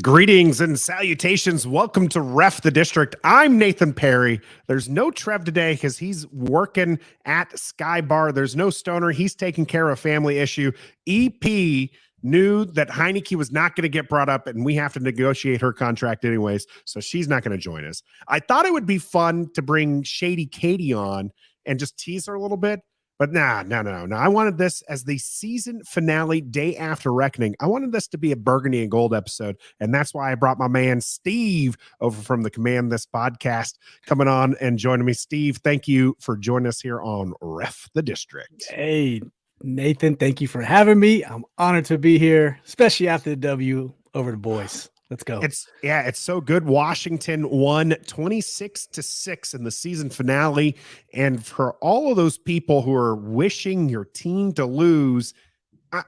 Greetings and salutations. Welcome to Ref the District. I'm Nathan Perry. There's no Trev today because he's working at Sky Bar. There's no Stoner. He's taking care of a family issue. EP knew that Heineke was not going to get brought up, and we have to negotiate her contract anyways, so she's not going to join us. I thought it would be fun to bring Shady Katie on and just tease her a little bit. But no. I wanted this as the season finale, day after reckoning. I wanted this to be a burgundy and gold episode, and that's why I brought my man Steve over from the Command This podcast coming on and joining me. Steve, thank you for joining us here on Ref the District. Hey, Nathan, thank you for having me. I'm honored to be here, especially after the W over the boys. Let's go. It's so good. Washington won 26-6 in the season finale. And for all of those people who are wishing your team to lose,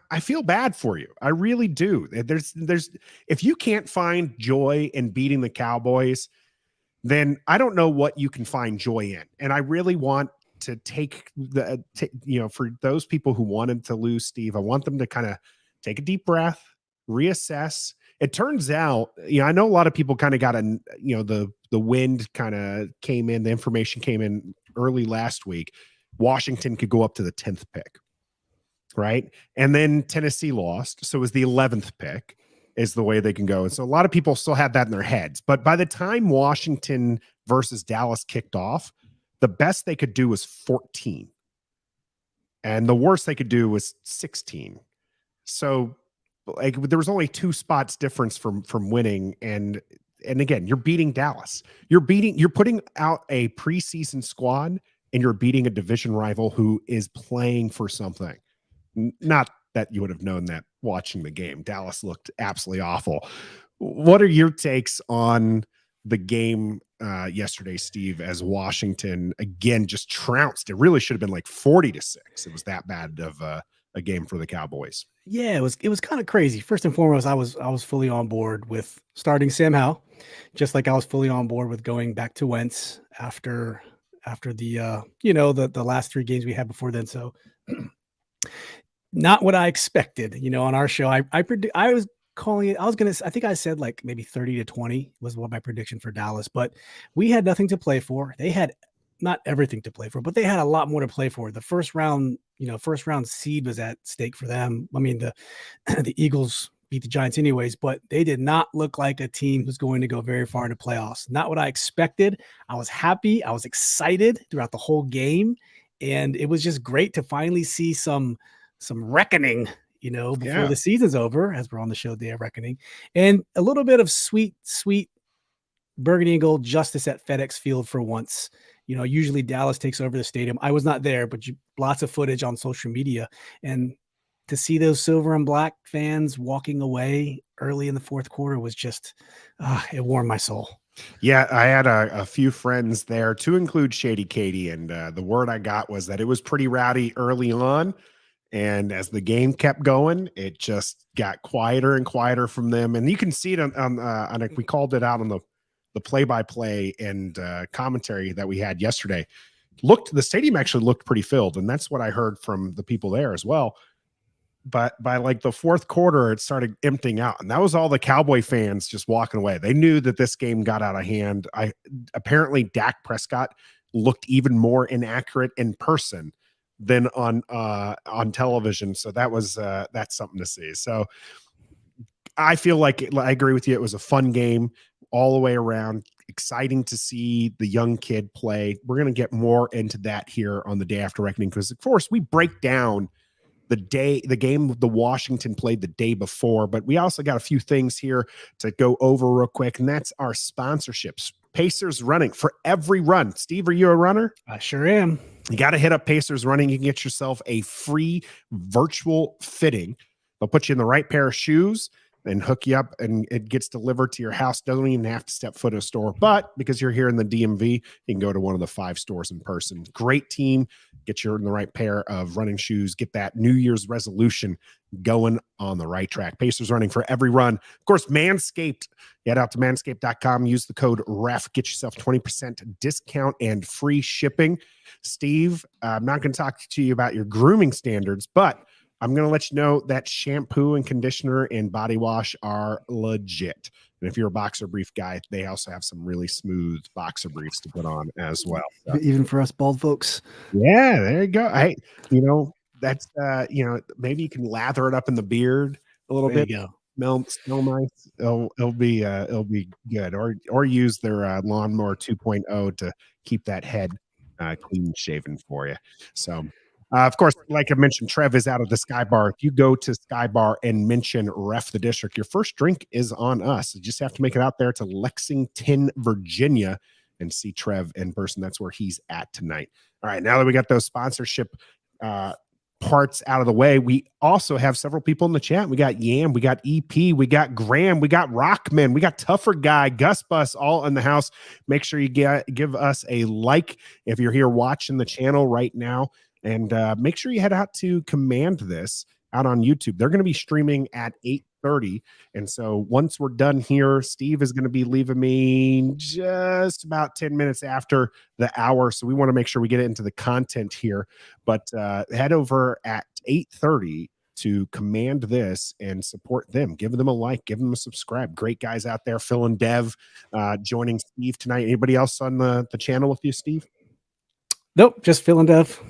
I feel bad for you. I really do. There's if you can't find joy in beating the Cowboys, then I don't know what you can find joy in. And I really want to take for those people who wanted to lose, Steve, I want them to kind of take a deep breath, reassess. It turns out, I know a lot of people kind of got the wind kind of came in, the information came in early last week. Washington could go up to the 10th pick, right? And then Tennessee lost. So it was the 11th pick is the way they can go. And so a lot of people still had that in their heads. But by the time Washington versus Dallas kicked off, the best they could do was 14. And the worst they could do was 16. So like there was only 2 spots difference from winning. And again, you're beating Dallas. You're putting out a preseason squad and you're beating a division rival who is playing for something. Not that you would have known that watching the game. Dallas looked absolutely awful. What are your takes on the game yesterday, Steve, as Washington again just trounced? It really should have been like 40-6. It was that bad of a game for the Cowboys. Yeah, it was kind of crazy. First and foremost, I was fully on board with starting Sam Howell, just like I was fully on board with going back to Wentz after the the last 3 games we had before then. So not what I expected. On our show, I was calling it. I think I said like maybe 30-20 was what my prediction for Dallas, but we had nothing to play for. They had not everything to play for, but they had a lot more to play for. The first round seed was at stake for them. I mean, the Eagles beat the Giants anyways, but they did not look like a team who's going to go very far in the playoffs. Not what I expected. I was happy. I was excited throughout the whole game. And it was just great to finally see some reckoning, before the season's over, as we're on the show Day of Reckoning, and a little bit of sweet burgundy and gold justice at FedEx Field for once. Usually Dallas takes over the stadium. I was not there, but lots of footage on social media. And to see those silver and black fans walking away early in the fourth quarter was just, it warmed my soul. Yeah, I had a few friends there, to include Shady Katie. And the word I got was that it was pretty rowdy early on. And as the game kept going, it just got quieter and quieter from them. And you can see it on we called it out on the play-by-play and commentary that we had yesterday. The stadium actually looked pretty filled, and that's what I heard from the people there as well. But by like the fourth quarter, it started emptying out, and that was all the Cowboy fans just walking away. They knew that this game got out of hand. Apparently Dak Prescott looked even more inaccurate in person than on television. So that's something to see. So I feel like I agree with you. It was a fun game all the way around. Exciting to see the young kid play. We're going to get more into that here on the Day After Reckoning, because of course we break down the game the Washington played the day before, but we also got a few things here to go over real quick, and that's our sponsorships. Pacers Running, for every run. Steve, are you a runner? I sure am. You got to hit up Pacers Running. You can get yourself a free virtual fitting. They'll put you in the right pair of shoes and hook you up, and it gets delivered to your house. Doesn't even have to step foot in a store, but because you're here in the DMV, you can go to one of the 5 stores in person. Great team. Get you in the right pair of running shoes. Get that New Year's resolution going on the right track. Pacers Running, for every run. Of course, Manscaped. Head out to manscaped.com. Use the code REF. Get yourself 20% discount and free shipping. Steve, I'm not going to talk to you about your grooming standards, but I'm going to let you know that shampoo and conditioner and body wash are legit. And if you're a boxer brief guy, they also have some really smooth boxer briefs to put on as well. So, Even for us bald folks. yeah, there you go. Hey, that's maybe you can lather it up in the beard a little There you bit. go. Smell nice. It'll be good. Or use their lawnmower 2.0 to keep that head clean shaven for you. So of course, like I mentioned, Trev is out of the Sky Bar. If you go to Sky Bar and mention Ref the District, your first drink is on us. You just have to make it out there to Lexington, Virginia, and see Trev in person. That's where he's at tonight. All right, now that we got those sponsorship parts out of the way, we also have several people in the chat. We got Yam, we got EP, we got Graham, we got Rockman, we got Tougher Guy, Gus Bus, all in the house. Make sure you give us a like if you're here watching the channel right now. And make sure you head out to Command This out on YouTube. They're going to be streaming at 8:30. And so once we're done here, Steve is going to be leaving me just about 10 minutes after the hour. So we want to make sure we get into the content here. But head over at 8:30 to Command This and support them. Give them a like, give them a subscribe. Great guys out there. Phil and Dev joining Steve tonight. Anybody else on the channel with you, Steve? Nope, just Phil and Dev.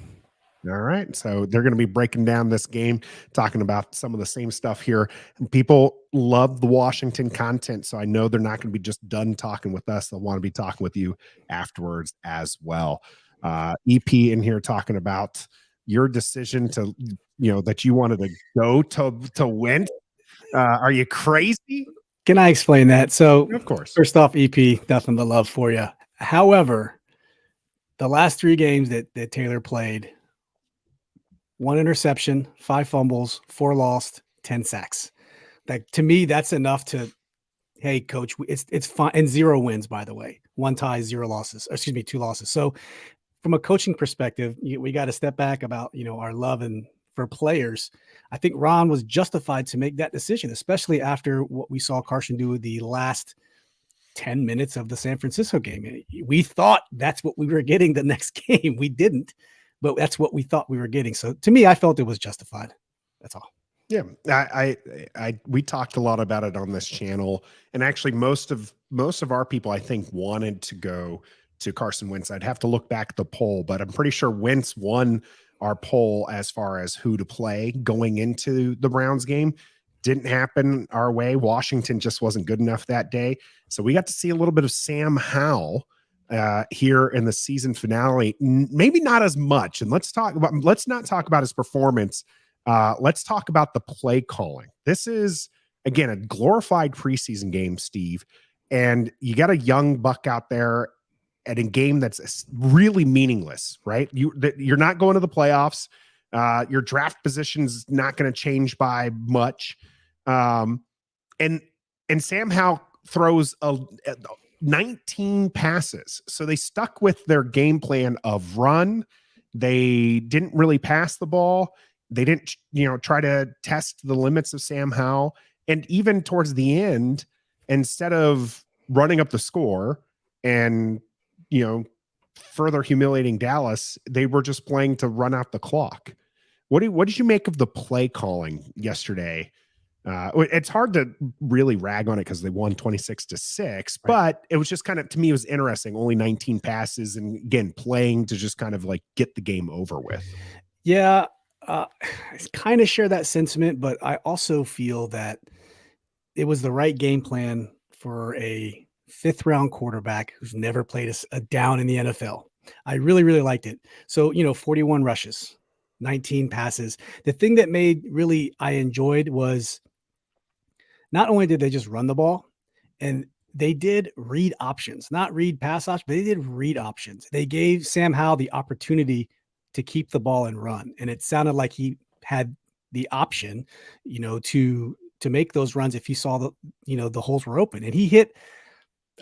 All right. So they're going to be breaking down this game, talking about some of the same stuff here. And people love the Washington content. So I know they're not going to be just done talking with us. They'll want to be talking with you afterwards as well. EP in here talking about your decision to, that you wanted to go to win. Are you crazy? Can I explain that? So, of course. First off, EP, nothing but love for you. However, the last 3 games that Taylor played, 1 interception, 5 fumbles, 4 lost, 10 sacks. Like, to me, that's enough to, hey, coach, it's fine. And 0 wins, by the way. 1 tie, 0 losses. Excuse me, 2 losses. So from a coaching perspective, we got to step back about, our love and for players. I think Ron was justified to make that decision, especially after what we saw Carson do the last 10 minutes of the San Francisco game. We thought that's what we were getting the next game. We didn't. But that's what we thought we were getting. So to me, I felt it was justified. That's all. Yeah, we talked a lot about it on this channel, and actually most of our people, I think, wanted to go to Carson Wentz. I'd have to look back at the poll, but I'm pretty sure Wentz won our poll as far as who to play going into the Browns game. Didn't happen our way. Washington just wasn't good enough that day, so we got to see a little bit of Sam Howell here in the season finale. Maybe not as much. And let's not talk about his performance. Let's talk about the play calling. This is, again, a glorified preseason game, Steve. And you got a young buck out there at a game that's really meaningless, right? You're not going to the playoffs. Your draft position's not going to change by much. And Sam Howell throws 19 passes. So they stuck with their game plan of run. They didn't really pass the ball. They didn't, try to test the limits of Sam Howell. And even towards the end, instead of running up the score and, further humiliating Dallas, they were just playing to run out the clock. What did you make of the play calling yesterday? It's hard to really rag on it because they won 26-6, right. But it was just kind of, to me, it was interesting. Only 19 passes, and again, playing to just kind of like get the game over with. Yeah, I kind of share that sentiment, but I also feel that it was the right game plan for a 5th round quarterback who's never played a down in the NFL. I really, really liked it. So, 41 rushes, 19 passes. The thing that I enjoyed was, not only did they just run the ball, and they did read options, not read pass options, but they did read options. They gave Sam Howell the opportunity to keep the ball and run. And it sounded like he had the option, to make those runs if he saw the holes were open. And he hit,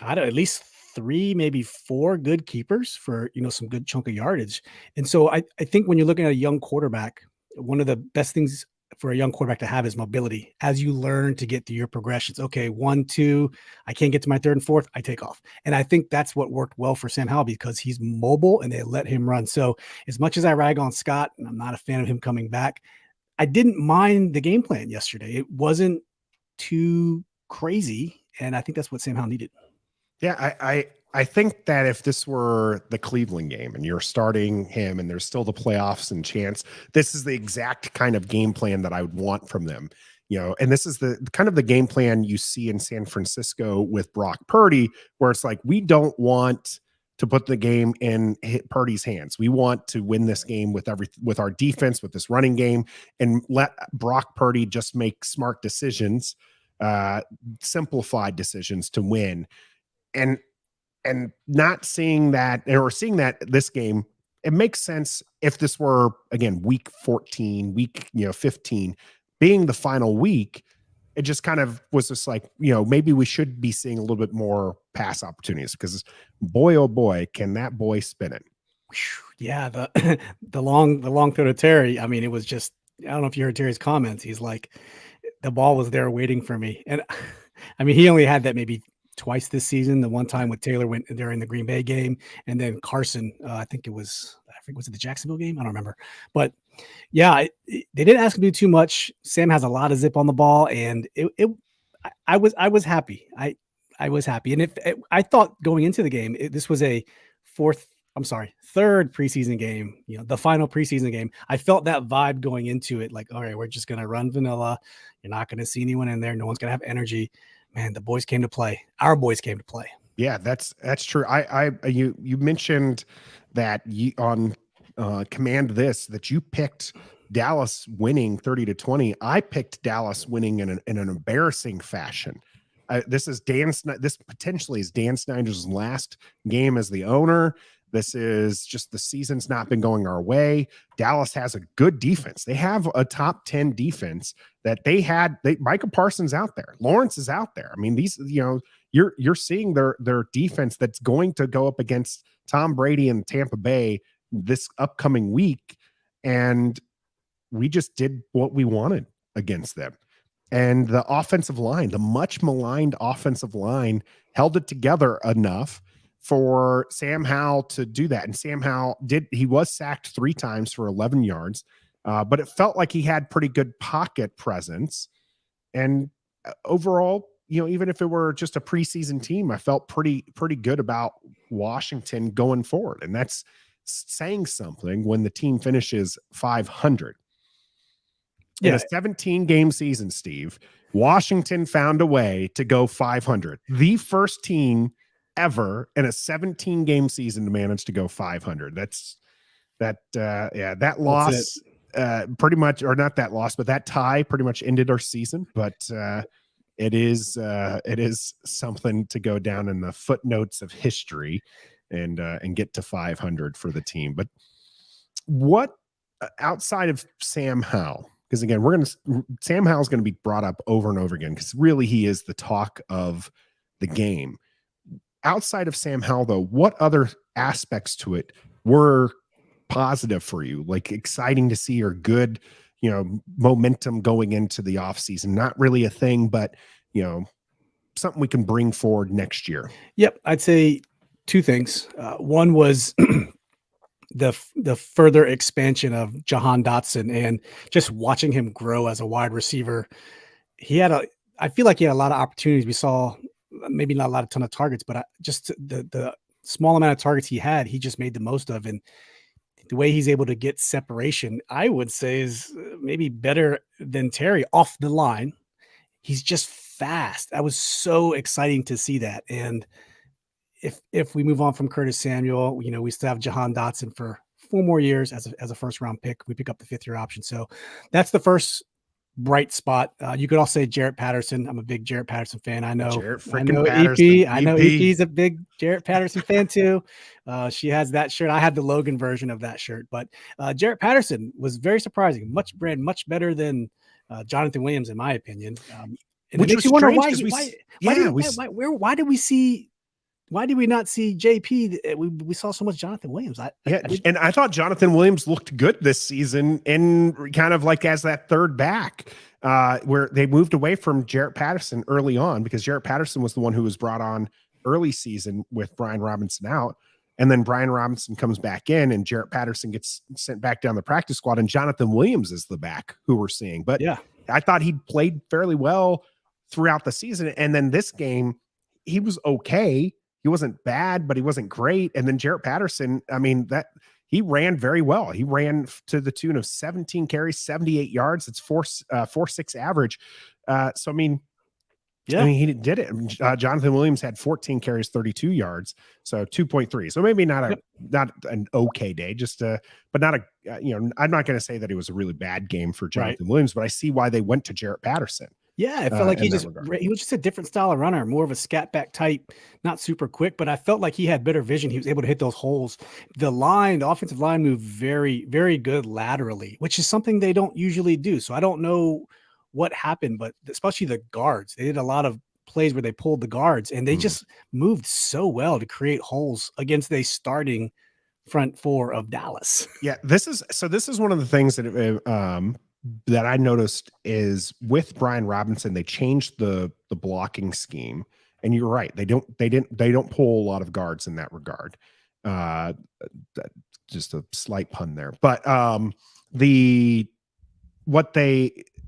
at least 3, maybe 4 good keepers for, some good chunk of yardage. And so I think when you're looking at a young quarterback, one of the best things for a young quarterback to have is mobility as you learn to get through your progressions. Okay, 1, 2, I can't get to my 3rd and 4th, I take off. And I think that's what worked well for Sam Howell because he's mobile and they let him run. So as much as I rag on Scott, and I'm not a fan of him coming back, I didn't mind the game plan yesterday. It wasn't too crazy, and I think that's what Sam Howell needed. Yeah, I think that if this were the Cleveland game and you're starting him and there's still the playoffs and chance, this is the exact kind of game plan that I would want from them. And this is the kind of the game plan you see in San Francisco with Brock Purdy, where it's like, we don't want to put the game in Purdy's hands. We want to win this game with our defense, with this running game, and let Brock Purdy just make smart decisions, simplified decisions to win. And not seeing that, or seeing that this game, it makes sense if this were, again, week 14, week 15, being the final week. It just kind of was just like, maybe we should be seeing a little bit more pass opportunities, because boy, oh boy, can that boy spin it. Yeah, the long throw to Terry. I mean, it was just, I don't know if you heard Terry's comments. He's like, the ball was there waiting for me. And I mean, he only had that maybe twice this season. The one time with Taylor went during the Green Bay game, and then Carson, I think was it the Jacksonville game? I don't remember. But yeah, they didn't ask him to do too much. Sam has a lot of zip on the ball, and I was happy. I was happy. And I thought going into the game, this was a third preseason game, the final preseason game. I felt that vibe going into it, like, all right, we're just going to run vanilla. You're not going to see anyone in there. No one's going to have energy. Man, the boys came to play. Our boys came to play. Yeah, that's true. You mentioned that you on Command This, that you picked Dallas winning 30-20. I picked Dallas winning in an embarrassing fashion. This potentially is Dan Snyder's last game as the owner. This is just, the season's not been going our way. Dallas has a good defense. They have a top 10 defense that Micah Parsons out there. Lawrence is out there. I mean, these, you're seeing their defense that's going to go up against Tom Brady and Tampa Bay this upcoming week. And we just did what we wanted against them. And the offensive line, the much maligned offensive line, held it together enough for Sam Howell to do that. And Sam Howell he was sacked 3 times for 11 yards, but it felt like he had pretty good pocket presence. And overall, even if it were just a preseason team, I felt pretty good about Washington going forward. And that's saying something when the team finishes 500. In a 17-game season, Steve, Washington found a way to go 500. The first team ever in a 17-game season to manage to go 500. That loss pretty much, or not that loss, but that tie pretty much ended our season. But it is something to go down in the footnotes of history and get to 500 for the team. But what, outside of Sam Howell, because again, Sam Howell's going to be brought up over and over again, because really he is the talk of the game. Outside of Sam Howell, though, what other aspects to it were positive for you, like exciting to see, or good, momentum going into the offseason? Not really a thing, but, something we can bring forward next year. Yep. I'd say 2 things. One was the further expansion of Jahan Dotson, and just watching him grow as a wide receiver. I feel like he had a lot of opportunities. We saw maybe not a ton of targets, but just the small amount of targets he had, he just made the most of. And the way he's able to get separation, I would say, is maybe better than Terry off the line. He's just fast. That was so exciting to see that. And if we move on from Curtis Samuel, we still have Jahan Dotson for 4 more years as a first round pick. We pick up the 5th-year option. So that's the first bright spot. You could also say Jarrett Patterson. I'm a big Jarrett Patterson fan. I know EP. I know EP's a big Jarrett Patterson fan too. She has that shirt. I had the Logan version of that shirt, but Jarrett Patterson was very surprising. Much better than Jonathan Williams, in my opinion. And which it makes you wonder why did we not see JP? We saw so much Jonathan Williams. And I thought Jonathan Williams looked good this season, and kind of like as that third back, where they moved away from Jarrett Patterson early on, because Jarrett Patterson was the one who was brought on early season with Brian Robinson out. And then Brian Robinson comes back in, and Jarrett Patterson gets sent back down the practice squad, and Jonathan Williams is the back who we're seeing. But Yeah. I thought he played fairly well throughout the season. And then this game, he was okay. He wasn't bad, but he wasn't great. And then Jarrett Patterson, I mean, that he ran very well. He ran to the tune of 17 carries, 78 yards. It's 4.6 average. So, I mean, he did it. Jonathan Williams had 14 carries, 32 yards, so 2.3. So maybe not an okay day, but not a. I'm not going to say that it was a really bad game for Jonathan Williams, but I see why they went to Jarrett Patterson. Yeah, it felt like he was just a different style of runner, more of a scat back type, not super quick, but I felt like he had better vision. He was able to hit those holes. The offensive line moved very, very good laterally, which is something they don't usually do. So I don't know what happened, but especially the guards, they did a lot of plays where they pulled the guards, and they just moved so well to create holes against a starting front four of Dallas. Yeah, this is one of the things that I noticed is with Brian Robinson, they changed the blocking scheme, and you're right, they don't pull a lot of guards in that regard. Just a slight pun there, but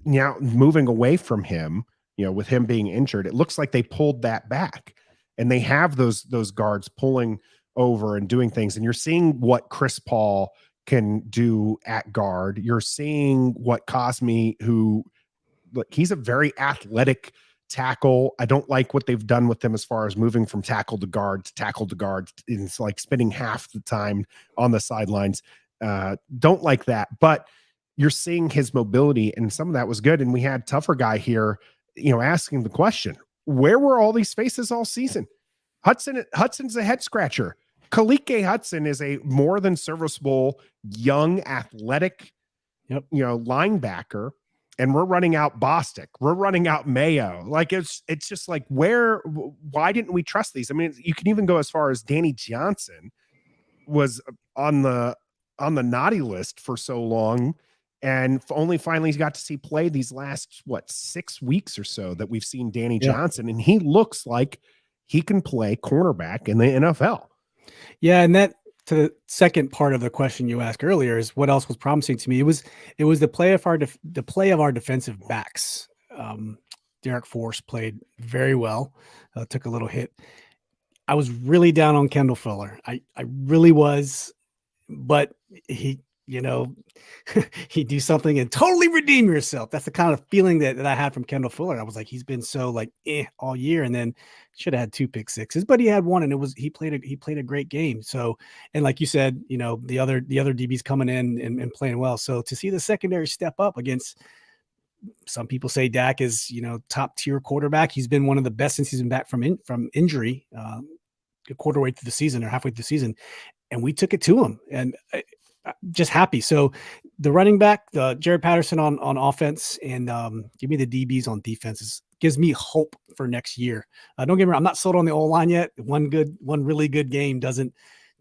now moving away from him, with him being injured, it looks like they pulled that back, and they have those guards pulling over and doing things. And you're seeing what Chris Paul can do at guard. You're seeing what Cosme, he's a very athletic tackle. I don't like what they've done with him as far as moving from tackle to guard. It's like spending half the time on the sidelines. Don't like that, but you're seeing his mobility, and some of that was good. And we had Tougher Guy here, asking the question, where were all these faces all season? Hudson's a head scratcher. Kalike Hudson is a more than serviceable, young, athletic, linebacker. And we're running out Bostic. We're running out Mayo. Like, it's just like, why didn't we trust these? I mean, you can even go as far as Danny Johnson was on the naughty list for so long, and only finally got to see play these last 6 weeks or so that we've seen Danny Johnson, and he looks like he can play cornerback in the NFL. Yeah, and that, to the second part of the question you asked earlier, is what else was promising to me. It was the play of our defensive backs. Derek Force played very well. Took a little hit. I was really down on Kendall Fuller. I really was, but he he'd do something and totally redeem yourself. That's the kind of feeling that I had from Kendall Fuller. I was like, he's been so all year, and then should have had 2 pick sixes, but he had one, and he played a great game. So, and like you said, the other DBs coming in and playing well. So to see the secondary step up against, some people say Dak is, top tier quarterback. He's been one of the best since he's been back from injury, a quarter way through the season or halfway through the season. And we took it to him, and just happy. So the running back, Jarrett Patterson on offense, and give me the DBs on defense gives me hope for next year. Don't get me wrong, I'm not sold on the O-line yet. One really good game doesn't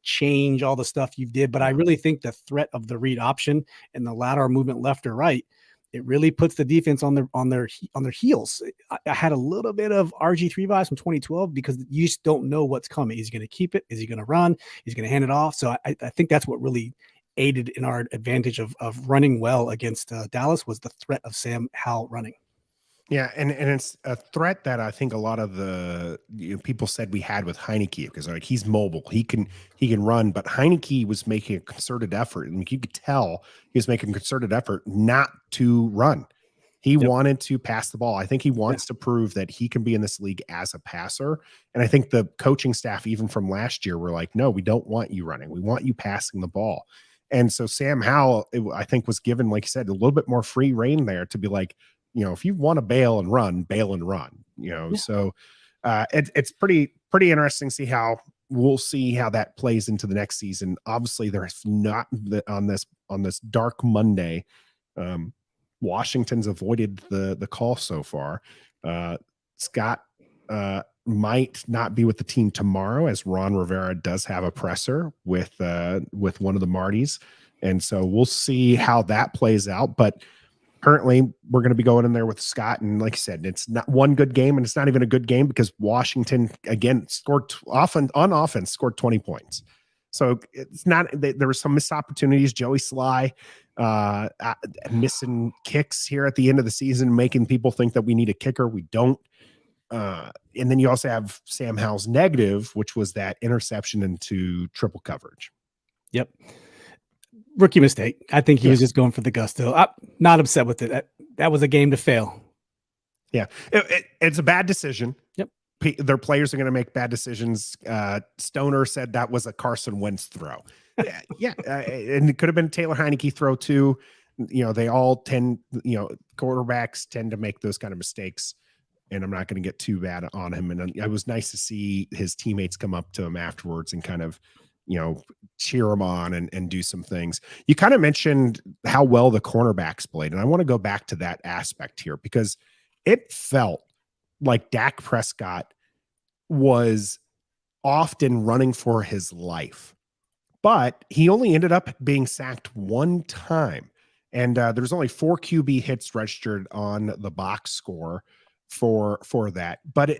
change all the stuff you did, but I really think the threat of the read option and the lateral movement left or right, it really puts the defense on their heels. I had a little bit of RG3 vibes from 2012 because you just don't know what's coming. Is he going to keep it? Is he going to run? Is he going to hand it off? So I think that's what really aided in our advantage of running well against Dallas, was the threat of Sam Howell running. Yeah, and it's a threat that I think a lot of the people said we had with Heineke, because he's mobile, he can run, but Heineke was making a concerted effort, and you could tell he was making a concerted effort not to run. He wanted to pass the ball. I think he wants to prove that he can be in this league as a passer, and I think the coaching staff, even from last year, were like, no, we don't want you running. We want you passing the ball. And so Sam Howell, I think, was given, like you said, a little bit more free reign there to be like, if you want to bail and run. So it's pretty interesting to see how that plays into the next season. Obviously, there's not on this dark Monday. Washington's avoided the call so far. Scott might not be with the team tomorrow, as Ron Rivera does have a presser with one of the Martys, and so we'll see how that plays out. But currently, we're going to be going in there with Scott, and like I said, it's not one good game, and it's not even a good game because Washington again scored on offense, scored 20 points. So it's not, there were some missed opportunities. Joey Sly missing kicks here at the end of the season, making people think that we need a kicker. We don't. And then you also have Sam Howell's negative, which was that interception into triple coverage. Yep. Rookie mistake. I think he was just going for the gusto. I'm not upset with it. That was a game to fail. Yeah. It's a bad decision. Yep. Their players are going to make bad decisions. Stoner said that was a Carson Wentz throw. Yeah. And it could have been Taylor Heineke throw too. They all tend, quarterbacks tend to make those kind of mistakes, and I'm not going to get too bad on him. And it was nice to see his teammates come up to him afterwards and kind of, cheer him on and do some things. You kind of mentioned how well the cornerbacks played. And I want to go back to that aspect here, because it felt like Dak Prescott was often running for his life, but he only ended up being sacked one time. And there's only 4 QB hits registered on the box score for that. But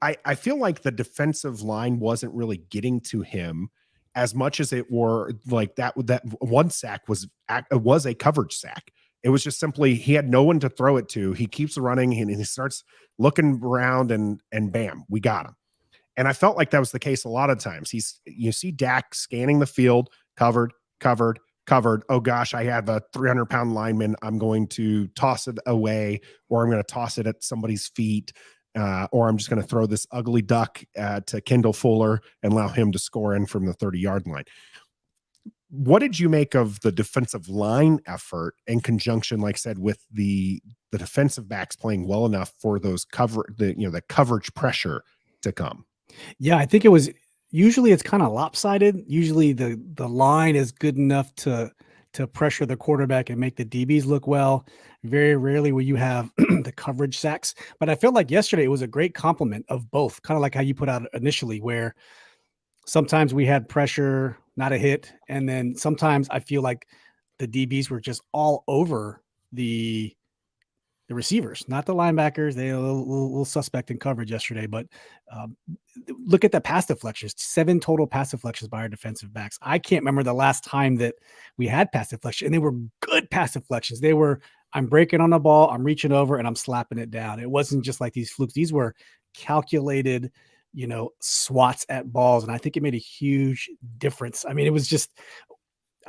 I feel like the defensive line wasn't really getting to him as much as it were like that one sack was a coverage sack. It was just simply, he had no one to throw it to. He keeps running and he starts looking around and bam, we got him. And I felt like that was the case a lot of times. You see Dak scanning the field, covered. Oh gosh, I have a 300-pound lineman. I'm going to toss it away, or I'm going to toss it at somebody's feet. Or I'm just going to throw this ugly duck to Kendall Fuller and allow him to score in from the 30-yard line. What did you make of the defensive line effort in conjunction, like I said, with the defensive backs playing well enough for those the coverage pressure to come? Yeah, I think it was, usually it's kind of lopsided. Usually the line is good enough to pressure the quarterback and make the DBs look well. Very rarely will you have the coverage sacks. But I felt like yesterday it was a great complement of both, kind of like how you put out initially, where sometimes we had pressure, not a hit. And then sometimes I feel like the DBs were just all over the receivers, not the linebackers. They were a little suspect in coverage yesterday, but look at the pass deflections, 7 total pass deflections by our defensive backs. I can't remember the last time that we had pass deflection, and they were good pass deflections. They were, I'm breaking on the ball, I'm reaching over and I'm slapping it down. It wasn't just like these flukes. These were calculated, swats at balls. And I think it made a huge difference. I mean, it was just,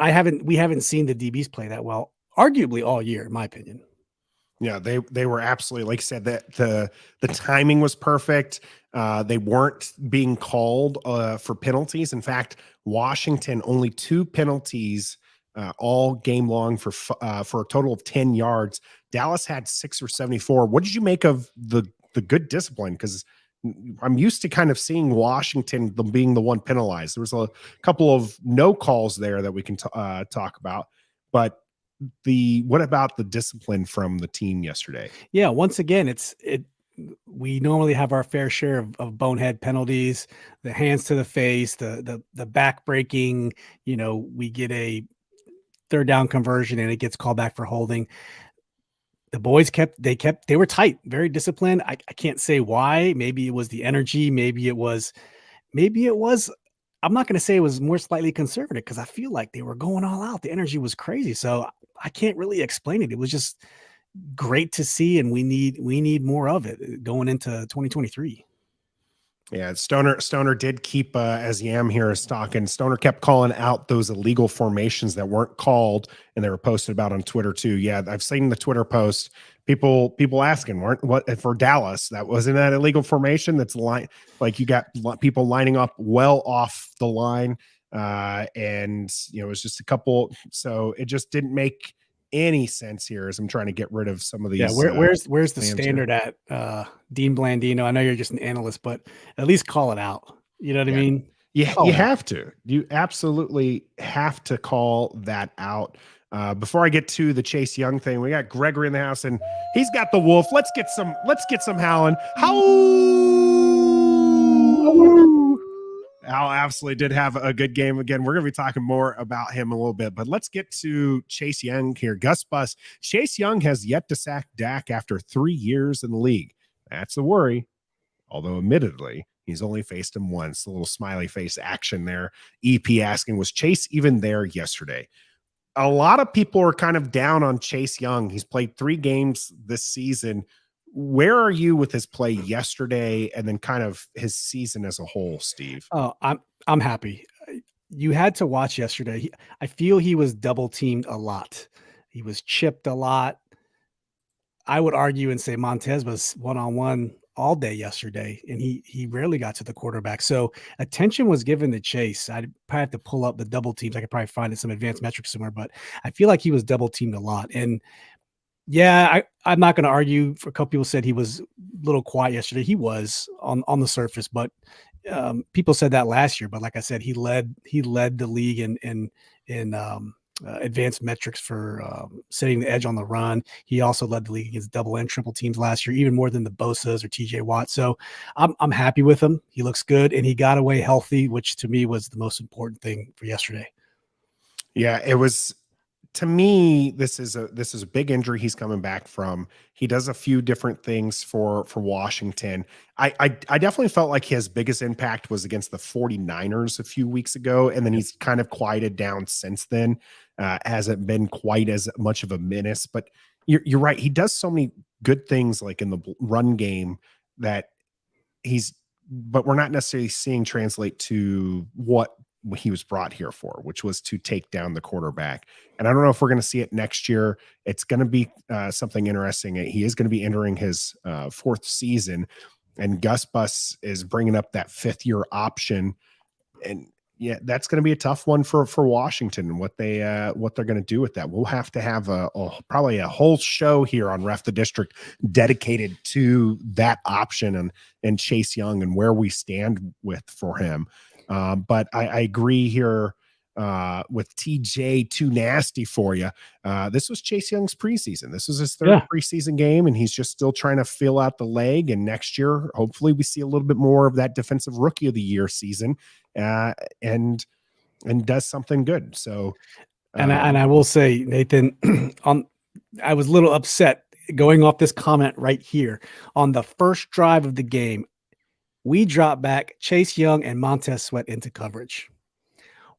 we haven't seen the DBs play that well, arguably all year, in my opinion. Yeah, they were absolutely, like I said, that the timing was perfect. They weren't being called for penalties. In fact, Washington only 2 penalties all game long for a total of 10 yards. Dallas had 6 or 74. What did you make of the good discipline? Because I'm used to kind of seeing Washington being the one penalized. There was a couple of no calls there that we can talk about, but what about the discipline from the team yesterday? Yeah, once again, we normally have our fair share of bonehead penalties, the hands to the face, the back breaking, we get a 3rd down conversion and it gets called back for holding. The boys they were tight, very disciplined. I can't say why. Maybe it was the energy. Maybe it was, I'm not going to say it was more slightly conservative, because I feel like they were going all out. The energy was crazy. So I can't really explain it. It was just great to see, and we need more of it going into 2023. Yeah, Stoner did keep, as Yam here is talking, Stoner kept calling out those illegal formations that weren't called, and they were posted about on Twitter too. Yeah, I've seen the Twitter post. People asking, what for Dallas? That wasn't that illegal formation. That's like you got people lining up well off the line, and it was just a couple. So it just didn't make any sense here as I'm trying to get rid of some of these. Yeah, where's the standard here at Dean Blandino? I know you're just an analyst, but at least call it out. You know what I mean? Yeah, you have to. You absolutely have to call that out. Before I get to the Chase Young thing, we got Gregory in the house, and he's got the wolf. Let's get some howling. Al absolutely did have a good game. Again, we're going to be talking more about him a little bit, but let's get to Chase Young here. Gus Bus. Chase Young has yet to sack Dak after 3 years in the league. That's a worry, although admittedly, He's only faced him once. A little smiley face action there. EP asking, was Chase even there yesterday? A lot of people are kind of down on Chase Young. He's played 3 games this season. Where are you with his play yesterday and then kind of his season as a whole, Steve? Oh, I'm happy. You had to watch yesterday. I feel he was double teamed a lot. He was chipped a lot. I would argue and say Montez was one-on-one all day yesterday, and he rarely got to the quarterback. So attention was given to Chase. I'd probably have to pull up the double teams. I could probably find it some advanced metrics somewhere, but I feel like he was double teamed a lot. And yeah, I'm not going to argue. For a couple people said he was a little quiet yesterday. He was on the surface, but people said that last year. But like I said, he led the league in advanced metrics for setting the edge on the run. He also led the league against double and triple teams last year, even more than the Bosa's or TJ Watt. So I'm happy with him. He looks good, and he got away healthy, which to me was the most important thing for yesterday. Yeah, it was. To me, this is a big injury he's coming back from. He does a few different things for Washington. I definitely felt like his biggest impact was against the 49ers a few weeks ago, and then he's kind of quieted down since then. Hasn't been quite as much of a menace, but you're right. He does so many good things like in the run game that but we're not necessarily seeing translate to what he was brought here for, which was to take down the quarterback. And I don't know if we're going to see it next year. It's going to be something interesting. He is going to be entering his 4th season, and Gus Bus is bringing up that 5th-year option. And yeah, that's going to be a tough one for Washington and what they're going to do with that. We'll have to have probably a whole show here on Ref the District dedicated to that option and Chase Young and where we stand for him. But I agree here with TJ too nasty for you. This was Chase Young's preseason. This was his 3rd preseason game, and he's just still trying to fill out the leg. And next year, hopefully we see a little bit more of that defensive rookie of the year season, and does something good. So, and I will say, Nathan, I was a little upset going off this comment right here on the first drive of the game. We dropped back Chase Young and Montez Sweat into coverage.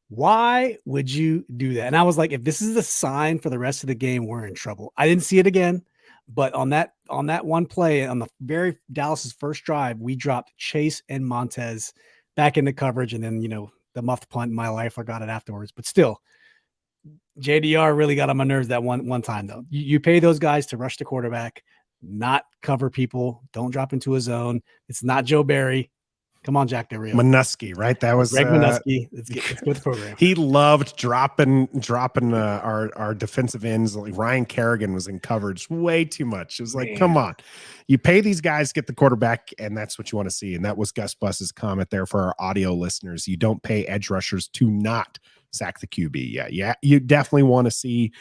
Why would you do that? And I was like, if this is a sign for the rest of the game, we're in trouble. I didn't see it again, but on that one play on the very Dallas's first drive, we dropped Chase and Montez back into coverage, and then the muffed punt in my life, I got it afterwards. But still, JDR really got on my nerves that one time though. You pay those guys to rush the quarterback, not cover people. Don't drop into a zone. It's not Joe Barry. Come on, Jack Del Rio. Minuski, right? That was Greg Minuski. Let's get the program. He loved dropping our defensive ends. Like Ryan Kerrigan was in coverage way too much. It was like, come on. You pay these guys, get the quarterback, and that's what you want to see. And that was Gus Bus's comment there for our audio listeners. You don't pay edge rushers to not sack the QB. Yeah. You definitely want to see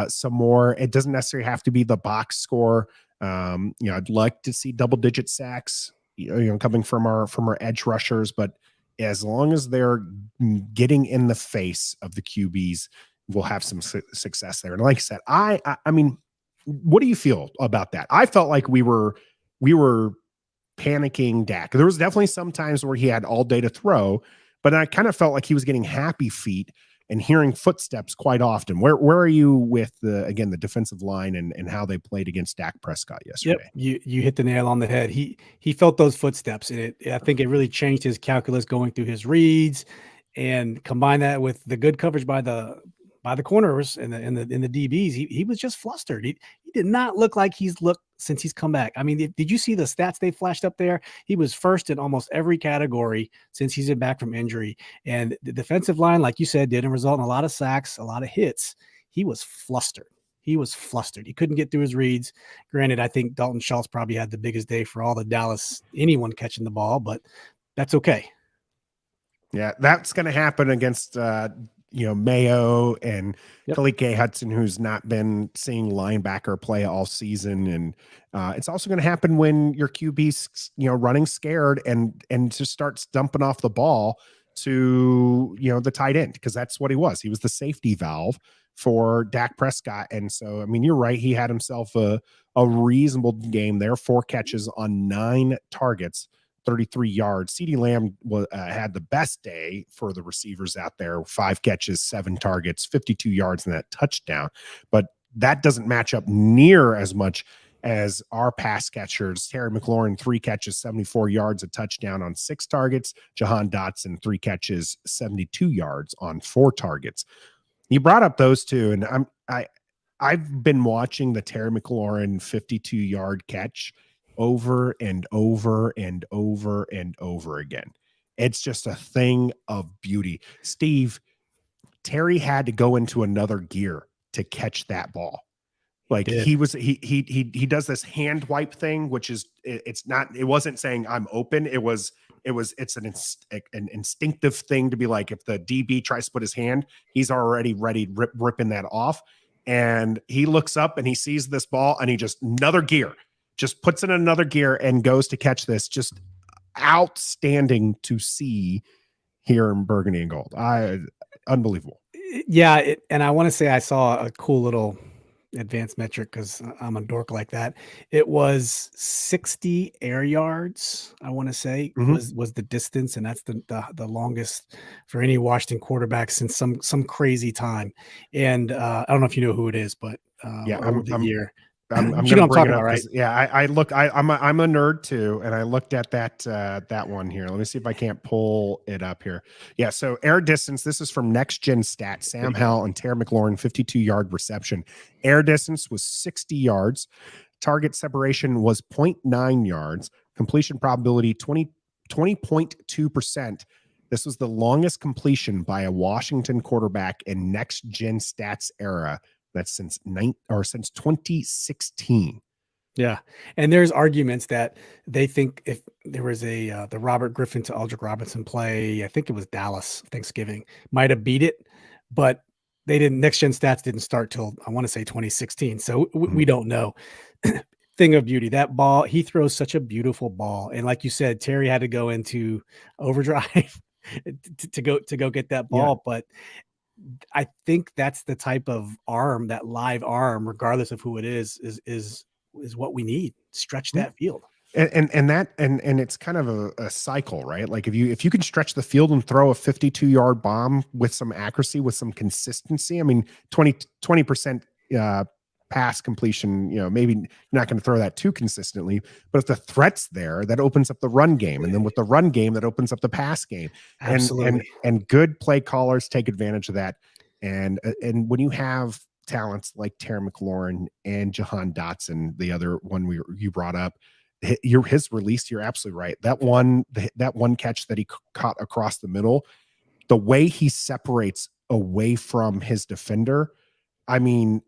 some more. It doesn't necessarily have to be the box score. I'd like to see double-digit sacks, coming from our edge rushers, but as long as they're getting in the face of the QBs, we'll have some success there. And like I said, I mean, what do you feel about that? I felt like we were panicking Dak. There was definitely some times where he had all day to throw, but I kind of felt like he was getting happy feet and hearing footsteps quite often. Where are you with the defensive line and how they played against Dak Prescott yesterday? Yep, you hit the nail on the head. He felt those footsteps, and I think it really changed his calculus going through his reads, and combine that with the good coverage by the corners and the DBs. He was just flustered. He did not look like he's looked since he's come back. I mean, did you see the stats they flashed up there? He was first in almost every category since he's been back from injury. And the defensive line, like you said, didn't result in a lot of sacks, a lot of hits. He was flustered. He couldn't get through his reads. Granted, I think Dalton Schultz probably had the biggest day for all the Dallas, anyone catching the ball, but that's okay. Yeah, that's going to happen against Mayo and Kalike Hudson, who's not been seeing linebacker play all season. And it's also going to happen when your QB's, running scared and just starts dumping off the ball to, the tight end, because that's what he was. He was the safety valve for Dak Prescott. And so, I mean, you're right. He had himself a reasonable game there, 4 catches on 9 targets, 33 yards. CeeDee Lamb had the best day for the receivers out there, 5 catches, 7 targets, 52 yards, and that touchdown. But that doesn't match up near as much as our pass catchers. Terry McLaurin, 3 catches, 74 yards, a touchdown on 6 targets. Jahan Dotson, 3 catches, 72 yards on 4 targets. You brought up those two, and I've been watching the Terry McLaurin 52-yard catch over and over and over and over again. It's just a thing of beauty. Steve, Terry had to go into another gear to catch that ball. Like he does this hand wipe thing, which is it wasn't saying I'm open. It's an instinctive thing to be like, if the DB tries to put his hand, he's already ready, ripping that off. And he looks up and he sees this ball and he just puts in another gear and goes to catch this. Just outstanding to see here in Burgundy and Gold. Unbelievable. Yeah. And I want to say I saw a cool little advanced metric, because I'm a dork like that. It was 60 air yards, I want to say, was the distance, and that's the longest for any Washington quarterback since some crazy time. And I don't know if you know who it is, but yeah, over the year. I'm going to bring it up, right? Yeah, I'm a nerd too, and I looked at that one here. Let me see if I can't pull it up here. Yeah, so air distance. This is from Next Gen Stats. Sam Howell and Terry McLaurin, 52-yard reception. Air distance was 60 yards. Target separation was 0.9 yards. Completion probability 20.2%. This was the longest completion by a Washington quarterback in Next Gen Stats era. That's since 2016. Yeah. And there's arguments that they think if there was the Robert Griffin to Aldrick Robinson play, I think it was Dallas Thanksgiving, might have beat it, but they didn't. Next Gen Stats didn't start till, I want to say, 2016. So we don't know. Thing of beauty, that ball, he throws such a beautiful ball. And like you said, Terry had to go into overdrive to go get that ball. Yeah. But I think that's the type of arm, that live arm, regardless of who it is what we need. Stretch that field. And it's kind of a cycle, right? Like if you can stretch the field and throw a 52-yard bomb with some accuracy, with some consistency, I mean, 20% pass completion, maybe you're not going to throw that too consistently, but if the threat's there, that opens up the run game. And then with the run game, that opens up the pass game. Absolutely. And good play callers take advantage of that. And when you have talents like Terry McLaurin and Jahan Dotson, the other one you brought up, his release, you're absolutely right. That one catch that he caught across the middle, the way he separates away from his defender, I mean,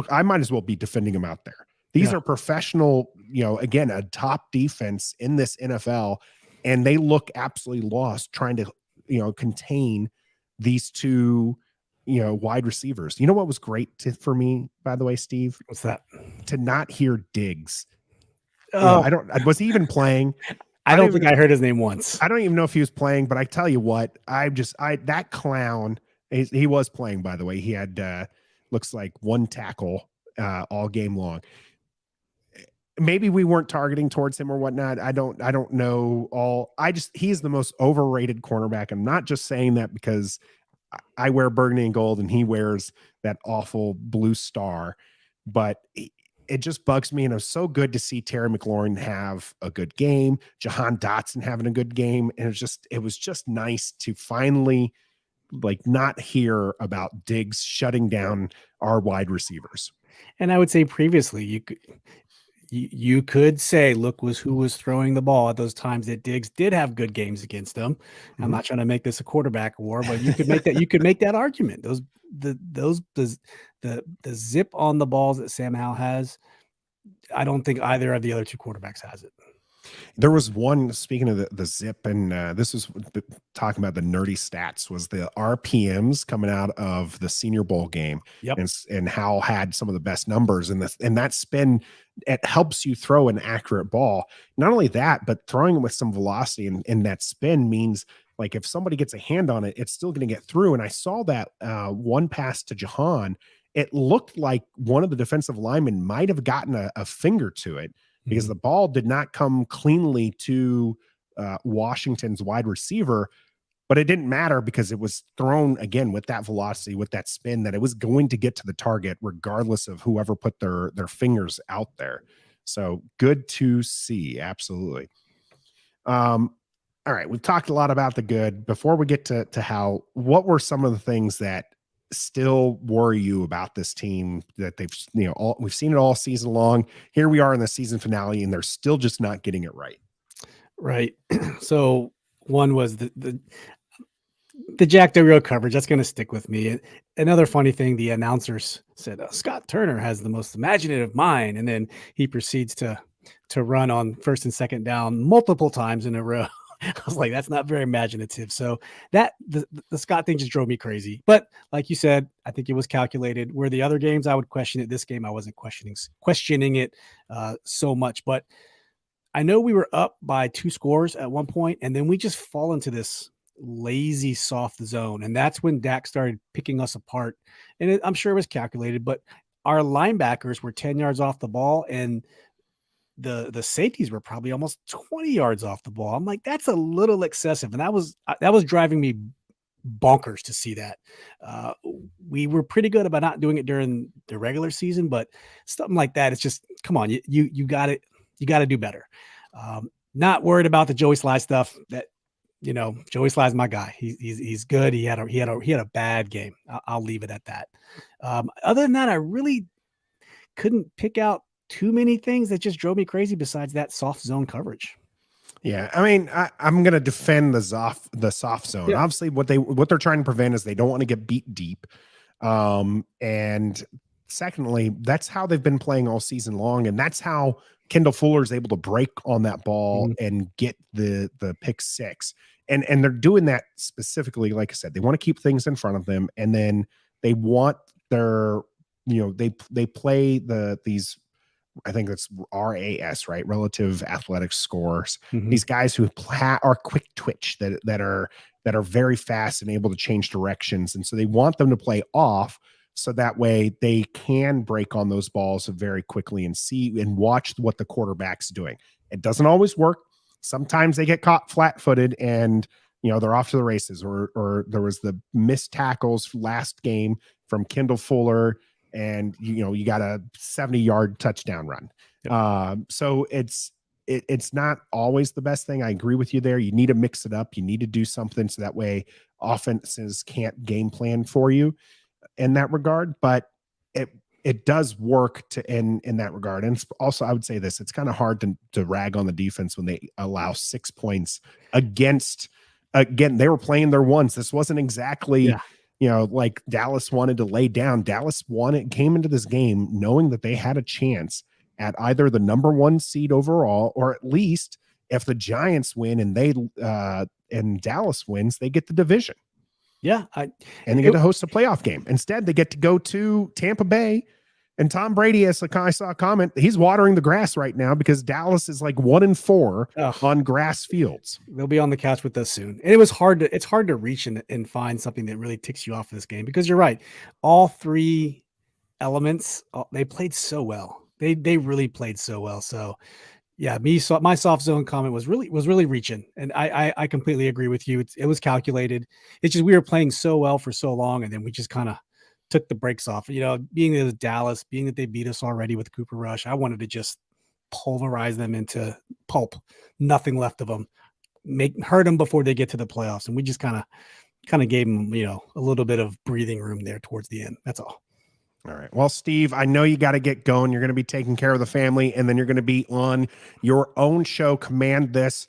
I might as well be defending him out there. These are professional, again, a top defense in this NFL, and they look absolutely lost trying to, contain these two, wide receivers. You know what was great for me, by the way, Steve? What's that? To not hear Diggs. Oh, was he even playing? I don't think I heard his name once. I don't even know if he was playing, but I tell you what, that clown, he was playing, by the way. He had, looks like 1 tackle all game long. Maybe we weren't targeting towards him or whatnot. I don't know. He's the most overrated cornerback. I'm not just saying that because I wear burgundy and gold and he wears that awful blue star, but it just bugs me. And it was so good to see Terry McLaurin have a good game, Jahan Dotson having a good game. And it was just nice to finally not hear about Diggs shutting down our wide receivers. And I would say previously you could say, look, who was throwing the ball at those times that Diggs did have good games against them. I'm not trying to make this a quarterback war, but you could make that, argument. The zip on the balls that Sam Howell has, I don't think either of the other two quarterbacks has it. There was one, speaking of the zip, and this was talking about the nerdy stats, was the RPMs coming out of the Senior Bowl game. Yep. And Howell had some of the best numbers in this, and that spin, it helps you throw an accurate ball. Not only that, but throwing it with some velocity and that spin means, like, if somebody gets a hand on it, it's still going to get through. And I saw that one pass to Jahan, it looked like one of the defensive linemen might have gotten a finger to it. because the ball did not come cleanly to Washington's wide receiver. But it didn't matter because it was thrown again with that velocity, with that spin, that it was going to get to the target regardless of whoever put their fingers out there. So good to see. Absolutely. All right. We've talked a lot about the good. Before we get to how, what were some of the things that still worry you about this team that they've, we've seen it all season long. Here we are in the season finale and they're still just not getting it right. Right. So one was the Jack Del Rio coverage. That's going to stick with me. Another funny thing, the announcers said, Scott Turner has the most imaginative mind. And then he proceeds to run on first and second down multiple times in a row. I was like, that's not very imaginative. So that the Scott thing just drove me crazy. But like you said, I think it was calculated. Where the other games I would question it, this game I wasn't questioning it so much. But I know we were up by 2 scores at one point, and then we just fall into this lazy, soft zone. And that's when Dak started picking us apart. And I'm sure it was calculated, but our linebackers were 10 yards off the ball, and the safeties were probably almost 20 yards off the ball. I'm like, that's a little excessive. And that was driving me bonkers to see that. We were pretty good about not doing it during the regular season, but something like that, it's just, come on, you got it. You got to do better. Not worried about the Joey Sly stuff. That, Joey Sly's my guy. He's good. He had a bad game. I'll leave it at that. Other than that, I really couldn't pick out too many things that just drove me crazy besides that soft zone coverage. Yeah, I mean, I'm going to defend the soft zone. Yeah. Obviously, what they're trying to prevent is they don't want to get beat deep. And secondly, that's how they've been playing all season long, and that's how Kendall Fuller is able to break on that ball and get the pick six. And they're doing that specifically, like I said, they want to keep things in front of them, and then they want their, they play these, I think that's RAS, right? Relative athletic scores. These guys who are quick twitch, that are very fast and able to change directions. And so they want them to play off, so that way they can break on those balls very quickly and see and watch what the quarterback's doing. It doesn't always work. Sometimes they get caught flat-footed and, they're off to the races, or there was the missed tackles last game from Kendall Fuller, and you got a 70-yard touchdown run. Yep. So it's not always the best thing. I agree with you there. You need to mix it up. You need to do something so that way offenses can't game plan for you in that regard. But it does work in that regard. And also, I would say this: it's kind of hard to rag on the defense when they allow 6 points against. Again, they were playing their ones. This wasn't exactly. Yeah. Like Dallas wanted to lay down. Dallas came into this game knowing that they had a chance at either the number 1 seed overall, or at least if the Giants win and Dallas wins, they get the division. Yeah. And they get to host a playoff game. Instead, they get to go to Tampa Bay. And Tom Brady, as I saw a comment, he's watering the grass right now because Dallas is like 1-4 on grass fields. They'll be on the couch with us soon. And it's hard to reach and find something that really ticks you off of this game, because you're right. All 3 elements, they played so well. They really played so well. So yeah, my soft zone comment was really reaching. And I completely agree with you. It was calculated. It's just, we were playing so well for so long, and then we just kind of took the brakes off. Being it was Dallas, being that they beat us already with Cooper Rush, I wanted to just pulverize them into pulp, nothing left of them, hurt them before they get to the playoffs. And we just kind of gave them, a little bit of breathing room there towards the end. That's all. All right. Well, Steve, I know you got to get going. You're going to be taking care of the family, and then you're going to be on your own show, Command This.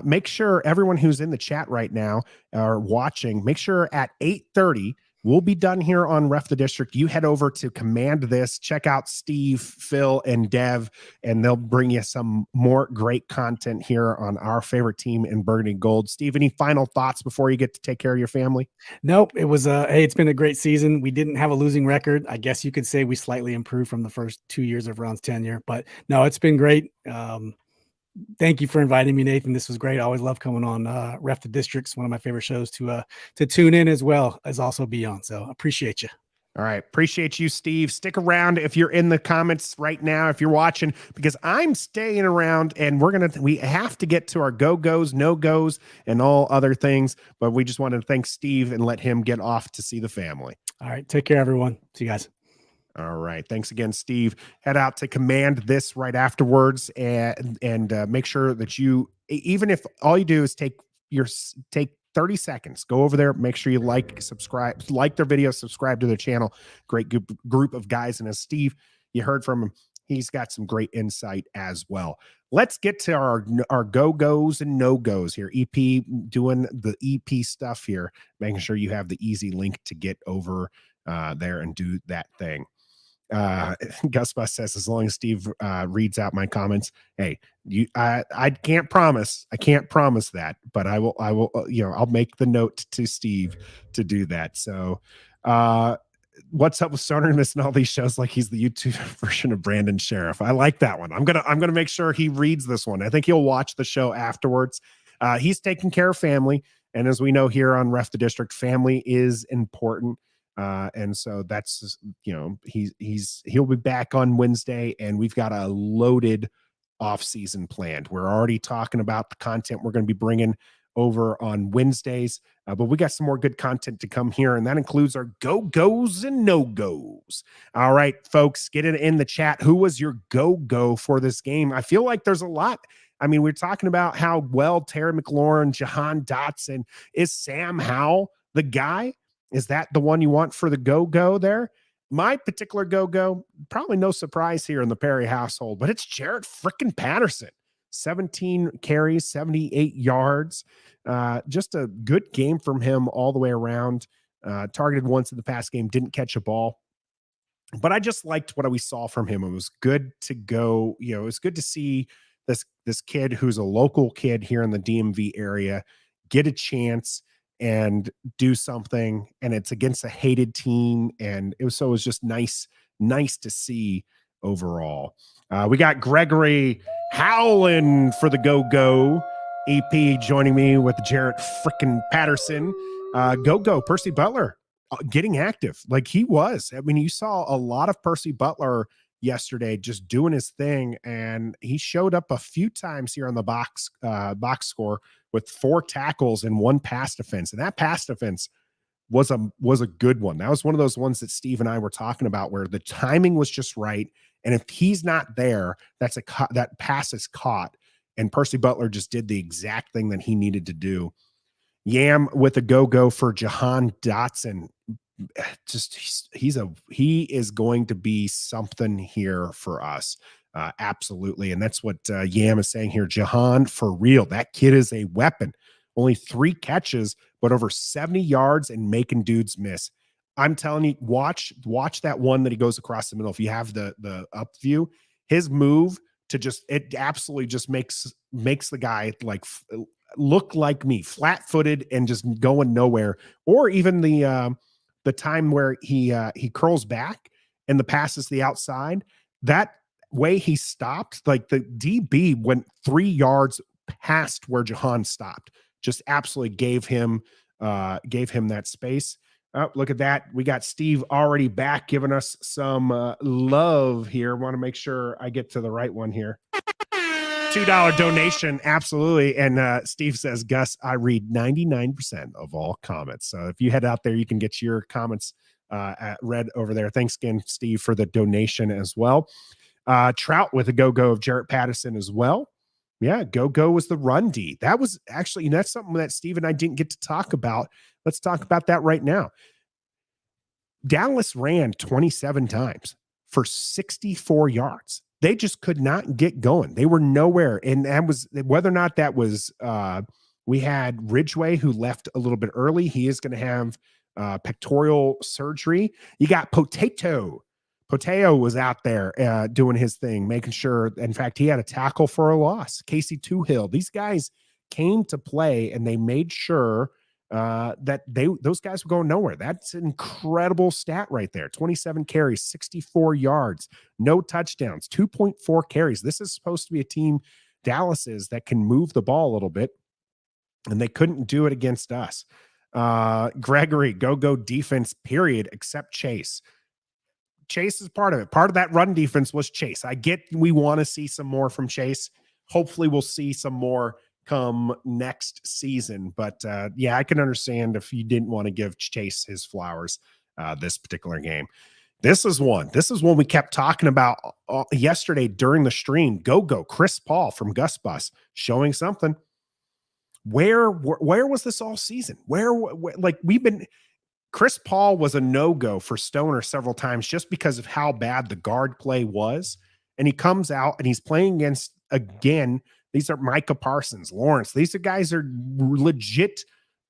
Make sure everyone who's in the chat right now or watching, make sure at 8:30, we'll be done here on Ref the District. You head over to Command This, check out Steve, Phil, and Dev, and they'll bring you some more great content here on our favorite team in Burgundy Gold. Steve, any final thoughts before you get to take care of your family? Nope. It was hey, it's been a great season. We didn't have a losing record. I guess you could say we slightly improved from the first 2 years of Ron's tenure, but no, it's been great. Thank you for inviting me, Nathan. This was great. I always love coming on Ref the District's one of my favorite shows to tune in, as well as also be on. So appreciate you. All right. Appreciate you, Steve. Stick around if you're in the comments right now, if you're watching, because I'm staying around and we have to get to our go-goes, no-goes, and all other things. But we just wanted to thank Steve and let him get off to see the family. All right. Take care, everyone. See you guys. All right. Thanks again, Steve. Head out to Command this right afterwards and make sure that you, even if all you do is take 30 seconds, go over there, make sure you subscribe, like their video, subscribe to their channel. Great group of guys. And as Steve, you heard from him, he's got some great insight as well. Let's get to our go-goes and no-goes here. EP doing the EP stuff here, making sure you have the easy link to get over there and do that thing. Gus Bus says, as long as Steve reads out my comments, hey, I can't promise that, but I will I'll make the note to Steve to do that. So what's up with Stoner missing all these shows like he's the YouTube version of Brandon Sheriff? I like that one. I'm gonna make sure he reads this one. I think he'll watch the show afterwards. He's taking care of family, and as we know here on Ref the District, family is important. And so that's, he'll be back on Wednesday, and we've got a loaded off-season planned. We're already talking about the content we're going to be bringing over on Wednesdays, but we got some more good content to come here, and that includes our go-goes and no-goes. All right, folks, get it in the chat. Who was your go-go for this game? I feel like there's a lot. I mean, we're talking about how well Terry McLaurin, Jahan Dotson, is Sam Howell the guy? Is that the one you want for the go-go there? My particular go-go, probably no surprise here in the Perry household, but it's Jarrett frickin' Patterson. 17 carries, 78 yards. Just a good game from him all the way around. Targeted once in the past game, didn't catch a ball. But I just liked what we saw from him. It was good to go. It was good to see this kid who's a local kid here in the DMV area get a chance and do something, and it's against a hated team, and it was just nice to see overall. We got Gregory Howelling for the go EP joining me with Jarrett frickin' Patterson. Go Percy Butler getting active like he was. I mean, you saw a lot of Percy Butler yesterday just doing his thing, and he showed up a few times here on the box score with 4 tackles and 1 pass defense. And that pass defense was a good one. That was one of those ones that Steve and I were talking about where the timing was just right. And if he's not there, that pass is caught. And Percy Butler just did the exact thing that he needed to do. Yam with a go for Jahan Dotson. Just he is going to be something here for us. Absolutely. And that's what Yam is saying here. Jahan, for real, that kid is a weapon. Only 3 catches, but over 70 yards and making dudes miss. I'm telling you, watch that one that he goes across the middle. If you have the up view, his move to it absolutely just makes the guy like look like me, flat-footed and just going nowhere. Or even the time where he curls back and the pass is the outside, that way he stopped, like the DB went 3 yards past where Jahan stopped, just absolutely gave him that space. Oh, look at that. We got Steve already back giving us some love here. Want to make sure I get to the right one here. $2 donation. Absolutely. And Steve says, Gus, I read 99% of all comments. So if you head out there, you can get your comments read over there. Thanks again, Steve, for the donation as well. Trout with a go of Jarrett Patterson as well. Yeah, go was the run D. That was actually, that's something that Steve and I didn't get to talk about. Let's talk about that right now. Dallas ran 27 times for 64 yards. They just could not get going. They were nowhere. And that was whether or not that was we had Ridgeway who left a little bit early. He is going to have pectoral surgery. You got Potato was out there doing his thing, making sure. In fact, he had a tackle for a loss. Casey Toohill. These guys came to play, and they made sure that those guys were going nowhere. That's an incredible stat right there. 27 carries, 64 yards, no touchdowns, 2.4 carries. This is supposed to be a team, Dallas is, that can move the ball a little bit, and they couldn't do it against us. Gregory, go defense, period, except Chase. Chase is part of it. Part of that run defense was Chase. I get we want to see some more from Chase. Hopefully we'll see some more come next season. But yeah, I can understand if you didn't want to give Chase his flowers this particular game. This is one we kept talking about yesterday during the stream. Go Chris Paul from Gus Bus showing something. Where was this all season? Where like we've been. Chris Paul was a no-go for Stoner several times just because of how bad the guard play was. And he comes out and he's playing against, again, these are Micah Parsons, Lawrence. These are guys are legit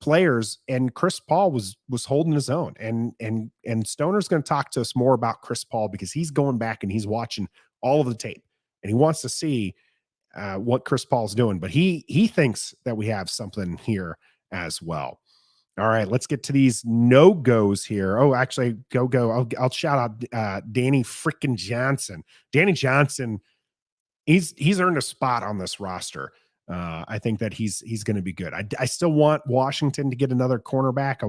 players. And Chris Paul was holding his own. And Stoner's going to talk to us more about Chris Paul because he's going back and he's watching all of the tape. And he wants to see what Chris Paul's doing. But he thinks that we have something here as well. All right, let's get to these no-goes here. Oh, actually, go. I'll shout out Danny frickin' Johnson. Danny Johnson, he's earned a spot on this roster. I think that he's going to be good. I still want Washington to get another cornerback.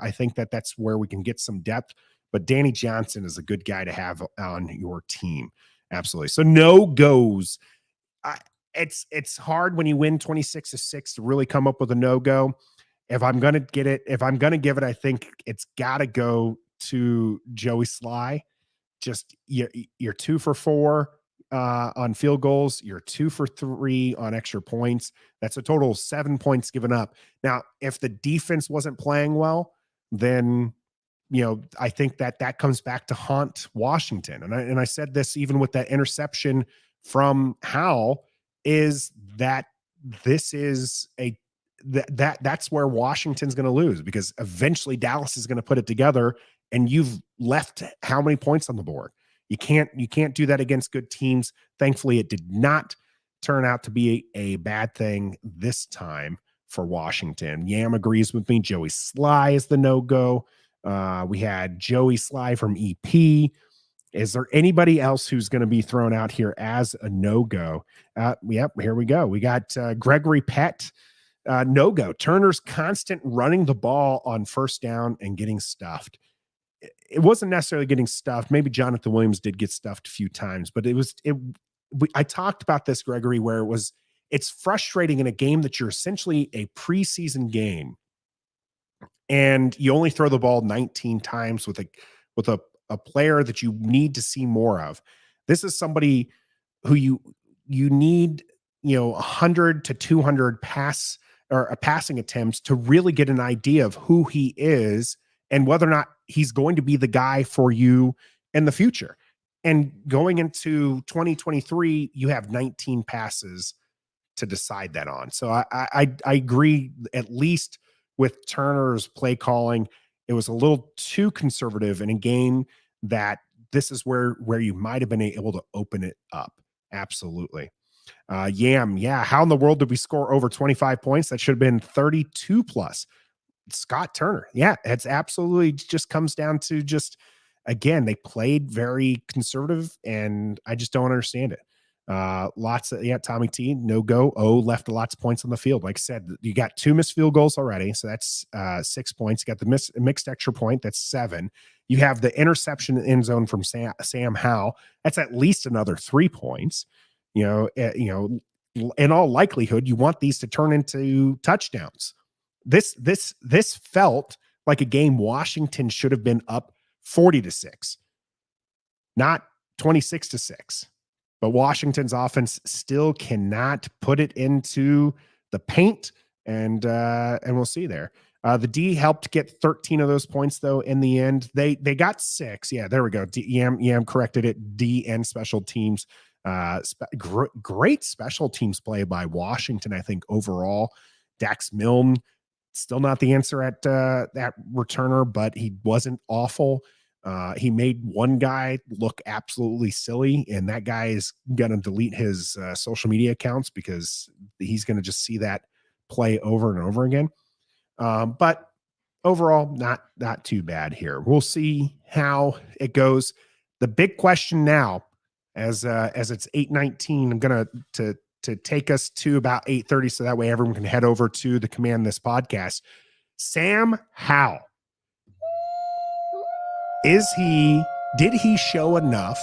I think that that's where we can get some depth. But Danny Johnson is a good guy to have on your team. Absolutely. So no-goes. It's hard when you win 26-6 to really come up with a no-go. If I'm going to give it, I think it's got to go to Joey Sly. Just you're 2 for 4 on field goals. You're 2 for 3 on extra points. That's a total of 7 points given up. Now, if the defense wasn't playing well, then, I think that comes back to haunt Washington. And I said this even with that interception from Howell is that this is that's where Washington's going to lose because eventually Dallas is going to put it together and you've left how many points on the board? You can't do that against good teams. Thankfully, it did not turn out to be a bad thing this time for Washington. Yam agrees with me. Joey Sly is the no-go. We had Joey Sly from EP. Is there anybody else who's going to be thrown out here as a no-go? Yep, here we go. We got Gregory Pett. No-go. Turner's constant running the ball on first down and getting stuffed. It wasn't necessarily getting stuffed. Maybe Jonathan Williams did get stuffed a few times, but I talked about this, Gregory, where it's frustrating in a game that you're essentially a preseason game and you only throw the ball 19 times with a player that you need to see more of. This is somebody who you need, 100 to 200 passing attempts to really get an idea of who he is and whether or not he's going to be the guy for you in the future. And going into 2023, you have 19 passes to decide that on. So I agree, at least with Turner's play calling, it was a little too conservative in a game that this is where you might have been able to open it up. Absolutely. Yam, yeah. How in the world did we score over 25 points? That should have been 32 plus. Scott Turner. Yeah, it's absolutely just comes down to again, they played very conservative and I just don't understand it. Tommy T, no go. Left lots of points on the field. Like I said, you got 2 missed field goals already. So that's 6 points. You got the mixed extra point. That's 7. You have the interception end zone from Sam Howell. That's at least another 3 points. In all likelihood, you want these to turn into touchdowns. This felt like a game Washington should have been up 40-6, not 26-6. But Washington's offense still cannot put it into the paint, and we'll see there. The D helped get 13 of those points, though, in the end. They got 6. Yeah, there we go. Yam corrected it. D and special teams. Great special teams play by Washington, I think, overall. Dax Milne, still not the answer at that returner, but he wasn't awful. He made one guy look absolutely silly, and that guy is going to delete his social media accounts because he's going to just see that play over and over again. But overall, not too bad here. We'll see how it goes. The big question now, as it's 8:19, I'm going to take us to about 8:30, so that way everyone can head over to the Command This podcast. Sam Howell. Did he show enough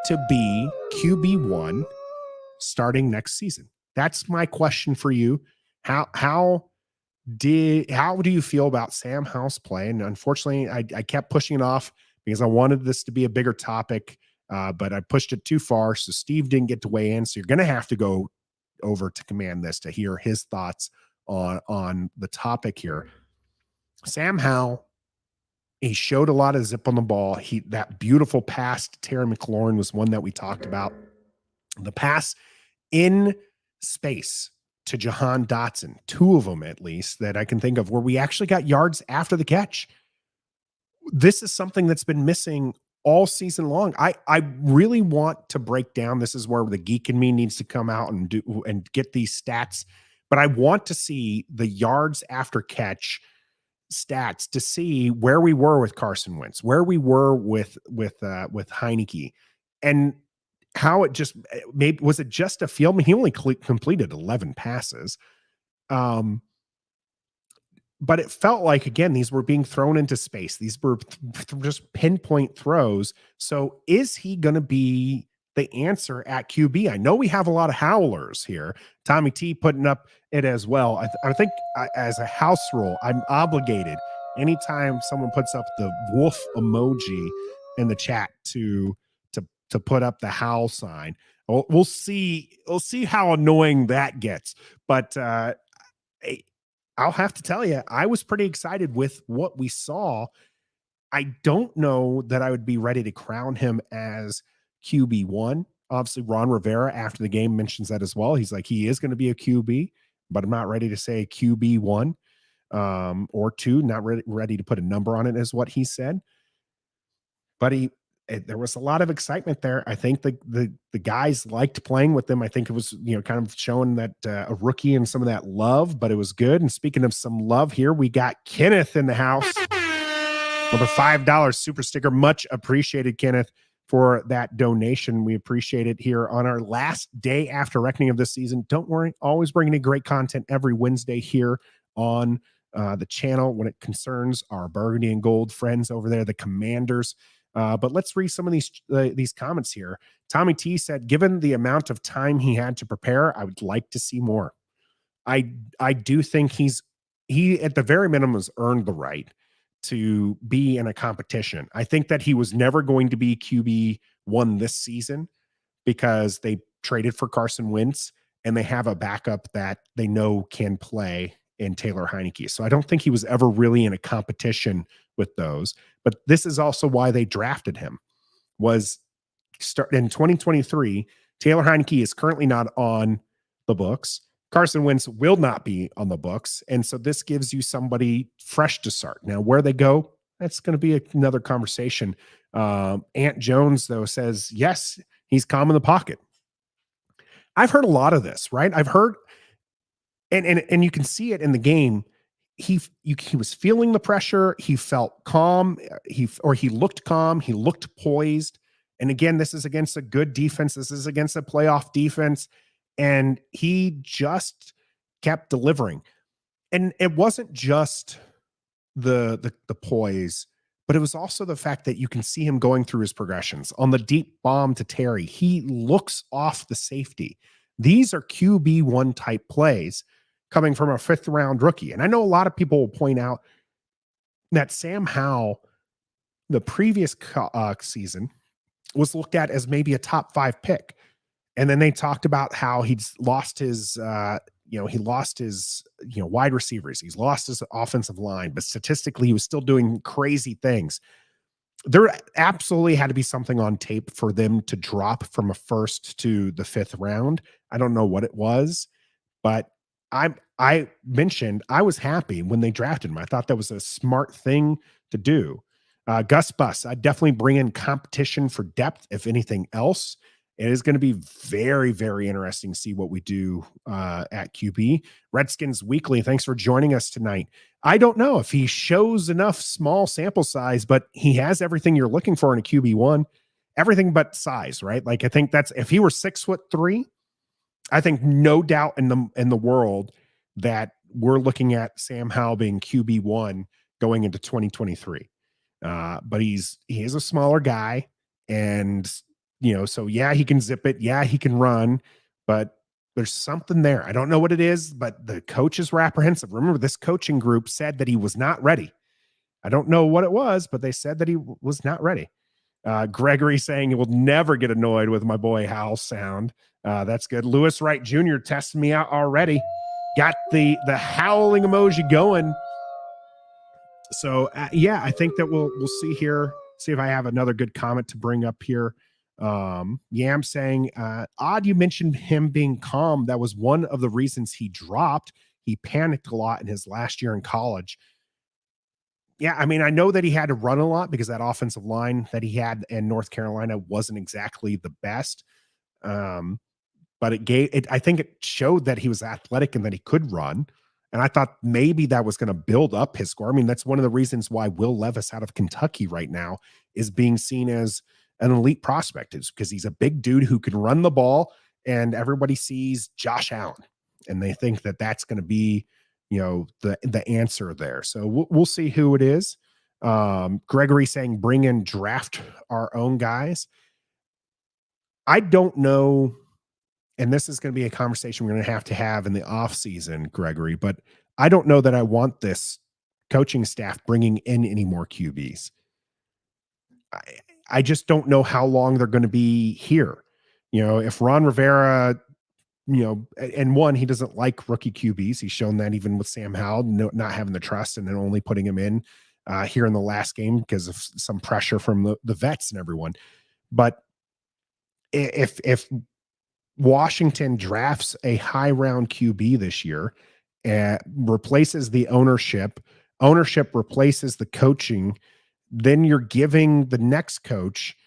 to be QB1 starting next season? That's my question for you. How do you feel about Sam Howell's play? And unfortunately, I kept pushing it off because I wanted this to be a bigger topic, but I pushed it too far. So Steve didn't get to weigh in. So you're going to have to go over to Command This to hear his thoughts on the topic here. Sam Howell, he showed a lot of zip on the ball. That beautiful pass to Terry McLaurin was one that we talked about. The pass in space to Jahan Dotson, two of them at least that I can think of, where we actually got yards after the catch. This is something that's been missing all season long. I really want to break down. This is where the geek in me needs to come out and get these stats. But I want to see the yards after catch stats to see where we were with Carson Wentz, where we were with Heineke, and how it just maybe was it just a field. He only completed 11 passes. But it felt like, again, these were being thrown into space. These were just pinpoint throws. So is he going to be the answer at QB? I know we have a lot of howlers here. Tommy T putting up it as well. I think as a house rule, I'm obligated anytime someone puts up the wolf emoji in the chat to put up the howl sign. We'll see how annoying that gets. But I'll have to tell you, I was pretty excited with what we saw. I don't know that I would be ready to crown him as QB1. Obviously, Ron Rivera after the game mentions that as well. He's like, he is going to be a QB, but I'm not ready to say QB1 or 2. Not ready to put a number on it, is what he said. But there was a lot of excitement there. I think the guys liked playing with them. I think it was, kind of showing that a rookie and some of that love, but it was good. And speaking of some love here, we got Kenneth in the house with a $5 super sticker. Much appreciated, Kenneth, for that donation. We appreciate it here on our last day after reckoning of this season. Don't worry, always bringing in great content every Wednesday here on the channel when it concerns our burgundy and gold friends over there, the Commanders. But let's read some of these comments here. Tommy T said, given the amount of time he had to prepare, I would like to see more. I do think he at the very minimum has earned the right to be in a competition. I think that he was never going to be QB1 this season because they traded for Carson Wentz and they have a backup that they know can play in Taylor Heineke. So I don't think he was ever really in a competition with those. But this is also why they drafted him. Was start in 2023. Taylor Heineke is currently not on the books. Carson Wentz will not be on the books. And so this gives you somebody fresh to start. Now, where they go, that's going to be another conversation. Ant Jones, though, says, yes, he's calm in the pocket. I've heard a lot of this, right? I've heard, and you can see it in the game. He was feeling the pressure. He felt calm. He looked calm. He looked poised. And again, this is against a good defense. This is against a playoff defense. And he just kept delivering. And it wasn't just the poise, but it was also the fact that you can see him going through his progressions. On the deep bomb to Terry, he looks off the safety. These are QB1 type plays coming from a 5th round rookie. And I know a lot of people will point out that Sam Howell, the previous season, was looked at as maybe a top 5 pick. And then they talked about how he's lost his, wide receivers. He's lost his offensive line, but statistically, he was still doing crazy things. There absolutely had to be something on tape for them to drop from a 1st to the 5th round. I don't know what it was, but I mentioned I was happy when they drafted him. I thought that was a smart thing to do. Gus Bus, I definitely bring in competition for depth, if anything else. It is going to be very, very interesting to see what we do at QB. Redskins Weekly, thanks for joining us tonight. I don't know if he shows enough small sample size, but he has everything you're looking for in a QB1, everything but size, right? Like, I think that's, if he were 6'3", I think no doubt in the world that we're looking at Sam Howell being QB1 going into 2023. But he is a smaller guy, and so yeah, he can zip it, yeah, he can run, but there's something there. I don't know what it is, but the coaches were apprehensive. Remember, this coaching group said that he was not ready. I don't know what it was, but they said that he was not ready. Gregory saying he will never get annoyed with my boy Howell sound. That's good. Lewis Wright Jr. testing me out already. Got the howling emoji going. So yeah, I think that we'll see here. See if I have another good comment to bring up here. Yam saying, odd you mentioned him being calm. That was one of the reasons he dropped. He panicked a lot in his last year in college. Yeah, I mean, I know that he had to run a lot because that offensive line that he had in North Carolina wasn't exactly the best. But I think it showed that he was athletic and that he could run. And I thought maybe that was going to build up his score. I mean, that's one of the reasons why Will Levis out of Kentucky right now is being seen as an elite prospect, is because he's a big dude who can run the ball, and everybody sees Josh Allen and they think that that's going to be, the answer there. So we'll see who it is. Gregory saying, bring in, draft our own guys. I don't know. And this is going to be a conversation we're going to have in the offseason, Gregory, but I don't know that I want this coaching staff bringing in any more QBs. I just don't know how long they're going to be here. If Ron Rivera, and one, he doesn't like rookie QBs. He's shown that even with Sam Howell, not having the trust and then only putting him in here in the last game because of some pressure from the vets and everyone. But if Washington drafts a high round QB this year and replaces the ownership replaces the coaching, then you're giving the next coach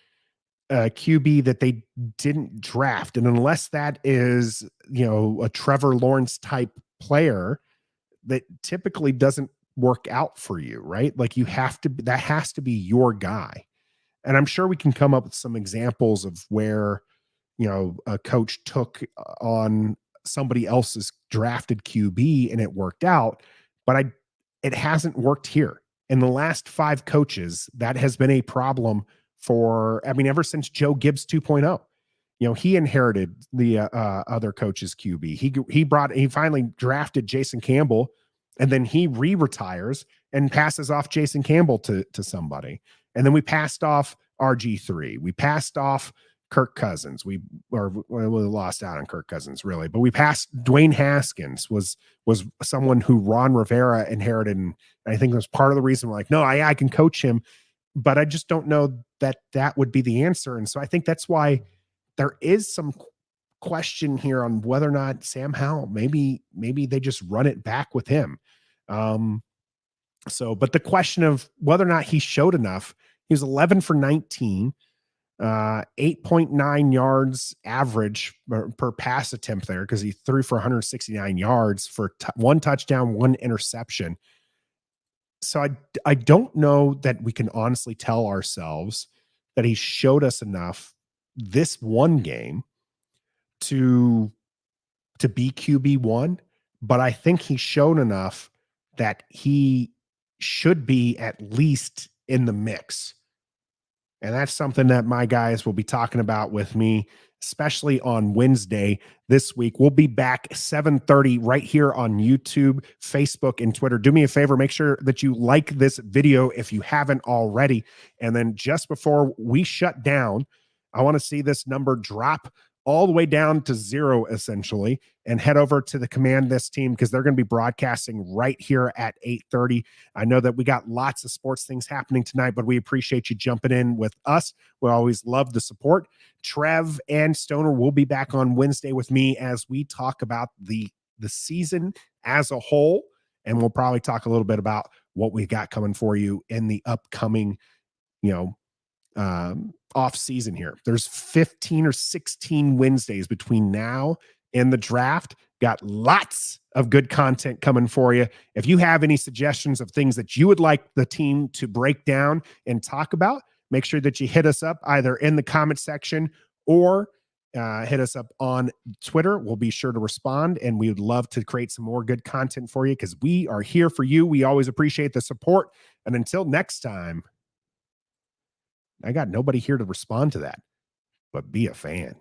a QB that they didn't draft. And unless that is, a Trevor Lawrence type player, that typically doesn't work out for you, right? Like that has to be your guy. And I'm sure we can come up with some examples of where, a coach took on somebody else's drafted QB and it worked out, but it hasn't worked here. In the last 5 coaches, that has been a problem ever since Joe Gibbs 2.0. He inherited the other coach's QB. He finally drafted Jason Campbell, and then he retires and passes off Jason Campbell to somebody. And then we passed off RG3. We passed off Kirk Cousins. We lost out on Kirk Cousins, really, but we passed Dwayne Haskins was someone who Ron Rivera inherited. And I think that's part of the reason we're like, no, I can coach him, but I just don't know that would be the answer. And so I think that's why there is some question here on whether or not Sam Howell, maybe they just run it back with him. But the question of whether or not he showed enough, he was 11 for 19, 8.9 yards average per pass attempt there, because he threw for 169 yards for 1 touchdown, 1 interception. So I don't know that we can honestly tell ourselves that he showed us enough this one game to be QB1, but I think he's shown enough that he should be at least in the mix. And that's something that my guys will be talking about with me, especially on Wednesday this week. We'll be back 7:30 right here on YouTube, Facebook, and Twitter. Do me a favor, make sure that you like this video if you haven't already. And then just before we shut down, I want to see this number drop all the way down to 0, essentially, and head over to the Command This team, because they're going to be broadcasting right here at 8:30. I know that we got lots of sports things happening tonight, but we appreciate you jumping in with us. We always love the support. Trev and Stoner will be back on Wednesday with me as we talk about the season as a whole, and we'll probably talk a little bit about what we got coming for you in the upcoming, off season here. There's 15 or 16 Wednesdays between now and the draft. Got lots of good content coming for you. If you have any suggestions of things that you would like the team to break down and talk about, make sure that you hit us up either in the comment section or hit us up on Twitter. We'll be sure to respond, and we would love to create some more good content for you because we are here for you. We always appreciate the support. And until next time, I got nobody here to respond to that, but be a fan.